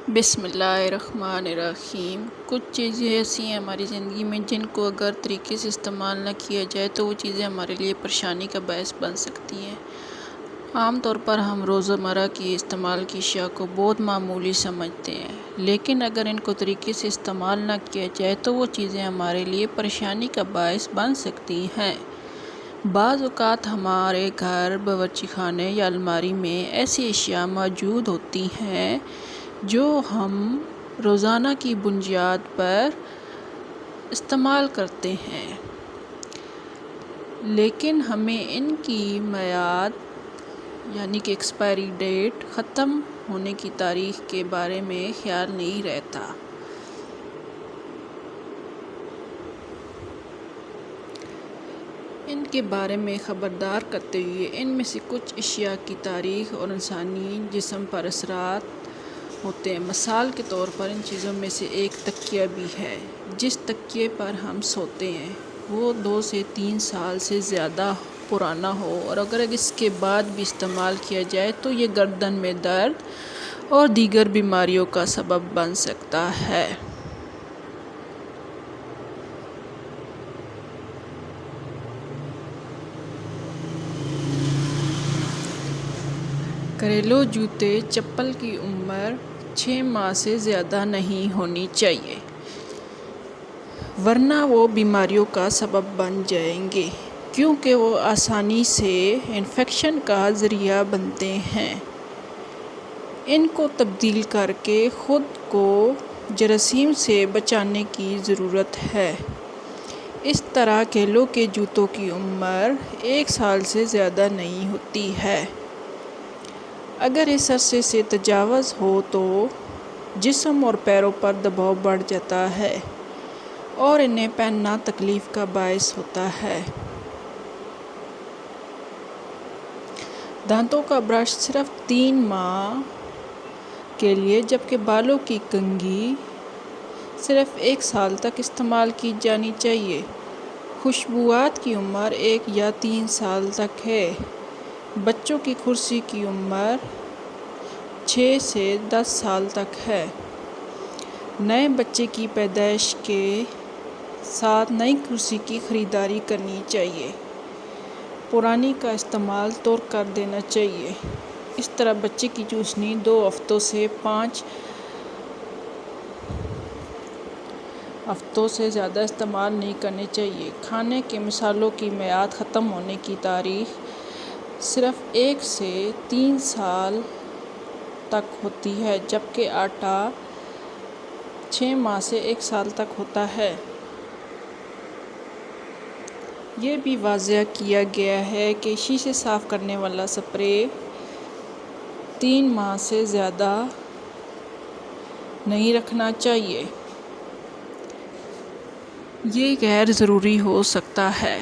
بسم اللہ الرحمن الرحیم۔ کچھ چیزیں ایسی ہیں ہماری زندگی میں جن کو اگر طریقے سے استعمال نہ کیا جائے تو وہ چیزیں ہمارے لیے پریشانی کا باعث بن سکتی ہیں۔ عام طور پر ہم روزمرہ کی استعمال کی اشیاء کو بہت معمولی سمجھتے ہیں، لیکن اگر ان کو طریقے سے استعمال نہ کیا جائے تو وہ چیزیں ہمارے لیے پریشانی کا باعث بن سکتی ہیں۔ بعض اوقات ہمارے گھر، باورچی خانے یا الماری میں ایسی اشیاء موجود ہوتی ہیں جو ہم روزانہ کی بنیاد پر استعمال کرتے ہیں، لیکن ہمیں ان کی میعاد یعنی کہ ایکسپائری ڈیٹ ختم ہونے کی تاریخ کے بارے میں خیال نہیں رہتا۔ ان کے بارے میں خبردار کرتے ہوئے ان میں سے کچھ اشیاء کی تاریخ اور انسانی جسم پر اثرات ہوتے ہیں۔ مثال کے طور پر ان چیزوں میں سے ایک تکیہ بھی ہے۔ جس تکیے پر ہم سوتے ہیں وہ 2 سے 3 سال سے زیادہ پرانا ہو اور اگر اس کے بعد بھی استعمال کیا جائے تو یہ گردن میں درد اور دیگر بیماریوں کا سبب بن سکتا ہے۔ گھریلو جوتے چپل کی عمر 6 ماہ سے زیادہ نہیں ہونی چاہیے، ورنہ وہ بیماریوں کا سبب بن جائیں گے کیونکہ وہ آسانی سے انفیکشن کا ذریعہ بنتے ہیں۔ ان کو تبدیل کرکے خود کو جراثیم سے بچانے کی ضرورت ہے۔ اس طرح گھریلو کے جوتوں کی عمر 1 سال سے زیادہ نہیں ہوتی ہے۔ اگر اس عرصے سے تجاوز ہو تو جسم اور پیروں پر دباؤ بڑھ جاتا ہے اور انہیں پہننا تکلیف کا باعث ہوتا ہے۔ دانتوں کا برش صرف 3 ماہ کے لیے جبکہ بالوں کی کنگھی صرف 1 سال تک استعمال کی جانی چاہیے۔ خوشبوات کی عمر 1 یا 3 سال تک ہے۔ بچوں کی کرسی کی عمر 6 سے 10 سال تک ہے۔ نئے بچے کی پیدائش کے ساتھ نئی کرسی کی خریداری کرنی چاہیے، پرانی کا استعمال ترک کر دینا چاہیے۔ اس طرح بچے کی چوسنی 2 ہفتوں سے 5 ہفتوں سے زیادہ استعمال نہیں کرنی چاہیے۔ کھانے کے مصالحوں کی میعاد ختم ہونے کی تاریخ صرف 1 سے 3 سال تک ہوتی ہے جبکہ آٹا 6 ماہ سے 1 سال تک ہوتا ہے۔ یہ بھی واضح کیا گیا ہے کہ شیشے صاف کرنے والا سپرے 3 ماہ سے زیادہ نہیں رکھنا چاہیے۔ یہ غیر ضروری ہو سکتا ہے۔